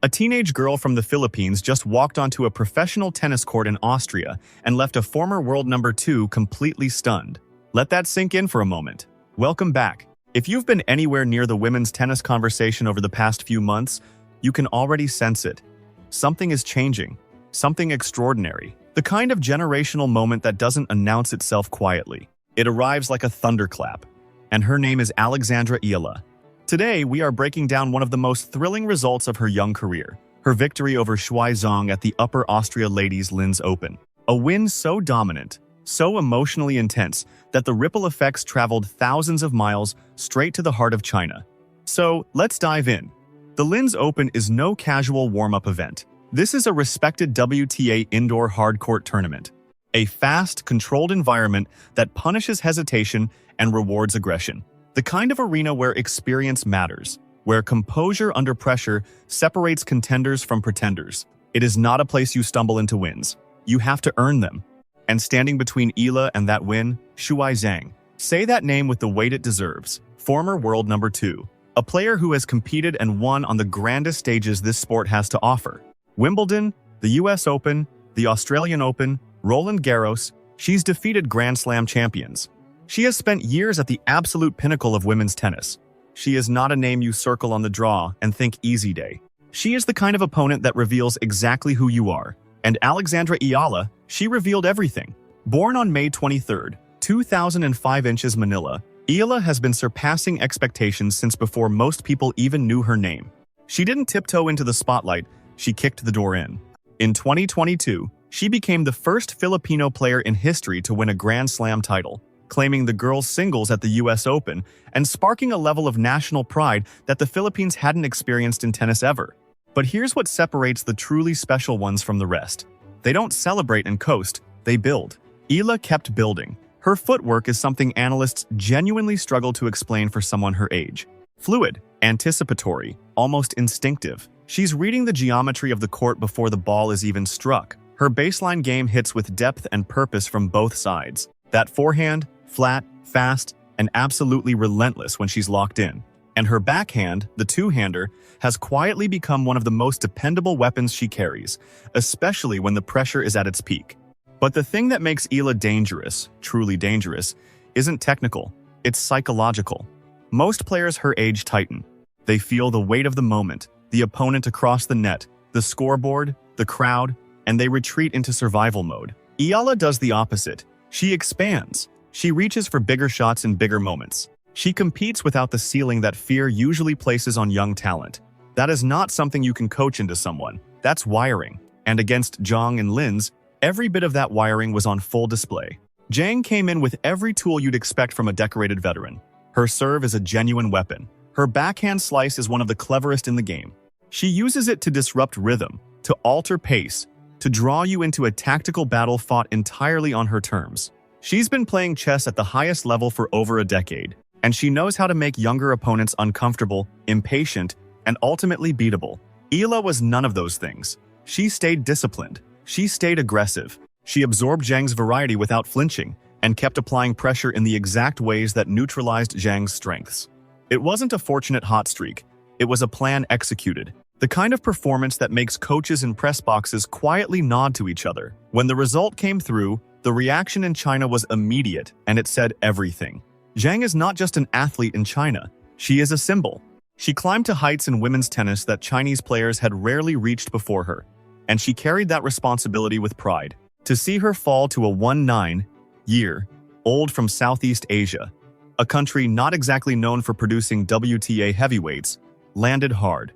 A teenage girl from the Philippines just walked onto a professional tennis court in Austria and left a former world number 2 completely stunned. Let that sink in for a moment. Welcome back. If you've been anywhere near the women's tennis conversation over the past few months, you can already sense it. Something is changing. Something extraordinary. The kind of generational moment that doesn't announce itself quietly. It arrives like a thunderclap. And her name is Alexandra Eala. Today, we are breaking down one of the most thrilling results of her young career, her victory over Shuai Zhang at the Upper Austria Ladies Linz Open. A win so dominant, so emotionally intense, that the ripple effects traveled thousands of miles straight to the heart of China. So, let's dive in. The Linz Open is no casual warm-up event. This is a respected WTA indoor hardcourt tournament. A fast, controlled environment that punishes hesitation and rewards aggression. The kind of arena where experience matters, where composure under pressure separates contenders from pretenders. It is not a place you stumble into wins. You have to earn them. And standing between Eala and that win, Shuai Zhang. Say that name with the weight it deserves. Former world number 2. A player who has competed and won on the grandest stages this sport has to offer. Wimbledon, the US Open, the Australian Open, Roland Garros. She's defeated Grand Slam champions. She has spent years at the absolute pinnacle of women's tennis. She is not a name you circle on the draw and think easy day. She is the kind of opponent that reveals exactly who you are. And Alexandra Eala, she revealed everything. Born on May 23, 2005 inches Manila, Eala has been surpassing expectations since before most people even knew her name. She didn't tiptoe into the spotlight, she kicked the door in. In 2022, she became the first Filipino player in history to win a Grand Slam title, claiming the girls' singles at the US Open and sparking a level of national pride that the Philippines hadn't experienced in tennis ever. But here's what separates the truly special ones from the rest. They don't celebrate and coast, they build. Eala kept building. Her footwork is something analysts genuinely struggle to explain for someone her age. Fluid, anticipatory, almost instinctive. She's reading the geometry of the court before the ball is even struck. Her baseline game hits with depth and purpose from both sides. That forehand, flat, fast, and absolutely relentless when she's locked in. And her backhand, the two-hander, has quietly become one of the most dependable weapons she carries, especially when the pressure is at its peak. But the thing that makes Eala dangerous, truly dangerous, isn't technical, it's psychological. Most players her age tighten. They feel the weight of the moment, the opponent across the net, the scoreboard, the crowd, and they retreat into survival mode. Eala does the opposite. She expands. She reaches for bigger shots in bigger moments. She competes without the ceiling that fear usually places on young talent. That is not something you can coach into someone. That's wiring. And against Zhang and Linz, every bit of that wiring was on full display. Zhang came in with every tool you'd expect from a decorated veteran. Her serve is a genuine weapon. Her backhand slice is one of the cleverest in the game. She uses it to disrupt rhythm, to alter pace, to draw you into a tactical battle fought entirely on her terms. She's been playing chess at the highest level for over a decade, and she knows how to make younger opponents uncomfortable, impatient, and ultimately beatable. Eala was none of those things. She stayed disciplined. She stayed aggressive. She absorbed Zhang's variety without flinching, and kept applying pressure in the exact ways that neutralized Zhang's strengths. It wasn't a fortunate hot streak. It was a plan executed. The kind of performance that makes coaches in press boxes quietly nod to each other. When the result came through, the reaction in China was immediate, and it said everything. Zhang is not just an athlete in China. She is a symbol. She climbed to heights in women's tennis that Chinese players had rarely reached before her, and she carried that responsibility with pride. To see her fall to a 19-year-old from Southeast Asia, a country not exactly known for producing WTA heavyweights, landed hard.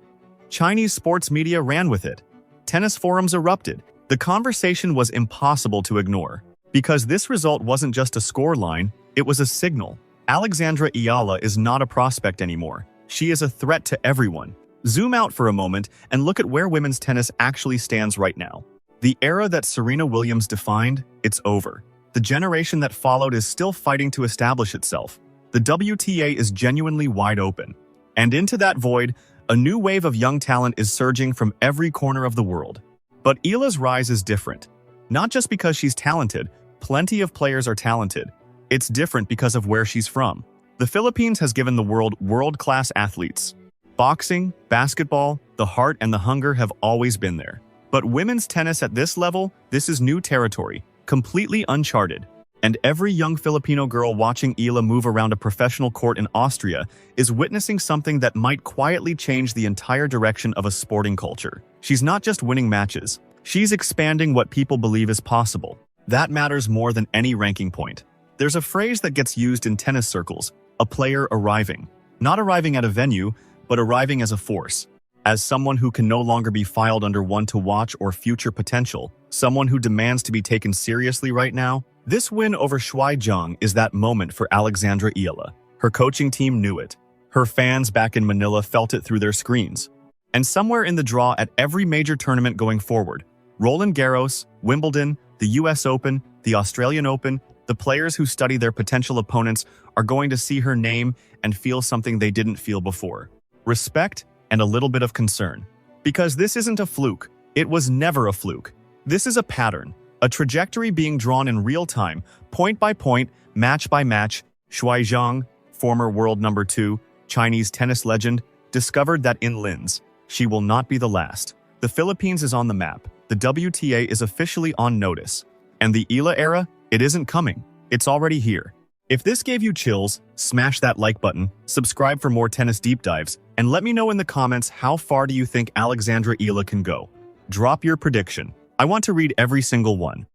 Chinese sports media ran with it. Tennis forums erupted. The conversation was impossible to ignore. Because this result wasn't just a scoreline, it was a signal. Alexandra Eala is not a prospect anymore. She is a threat to everyone. Zoom out for a moment and look at where women's tennis actually stands right now. The era that Serena Williams defined, it's over. The generation that followed is still fighting to establish itself. The WTA is genuinely wide open. And into that void, a new wave of young talent is surging from every corner of the world. But Eala's rise is different. Not just because she's talented, plenty of players are talented. It's different because of where she's from. The Philippines has given the world world-class athletes. Boxing, basketball, The heart and the hunger have always been there. But women's tennis at this level, this is new territory, completely uncharted. And every young Filipino girl watching Eala move around a professional court in Austria is witnessing something that might quietly change the entire direction of a sporting culture. She's not just winning matches, she's expanding what people believe is possible. That matters more than any ranking point. There's a phrase that gets used in tennis circles, a player arriving. Not arriving at a venue, but arriving as a force. As someone who can no longer be filed under one to watch or future potential, someone who demands to be taken seriously right now. This win over Zhang is that moment for Alexandra Eala. Her coaching team knew it. Her fans back in Manila felt it through their screens. And somewhere in the draw at every major tournament going forward, Roland Garros, Wimbledon, the US Open, the Australian Open, the players who study their potential opponents are going to see her name and feel something they didn't feel before. Respect and a little bit of concern. Because this isn't a fluke. It was never a fluke. This is a pattern. A trajectory being drawn in real time, point by point, match by match. Zhang, former world number 2, Chinese tennis legend, discovered that in Linz, she will not be the last. The Philippines is on the map. The WTA is officially on notice. And the Eala era, it isn't coming. It's already here. If this gave you chills, smash that like button, subscribe for more tennis deep dives, and let me know in the comments how far do you think Alexandra Eala can go. Drop your prediction. I want to read every single one.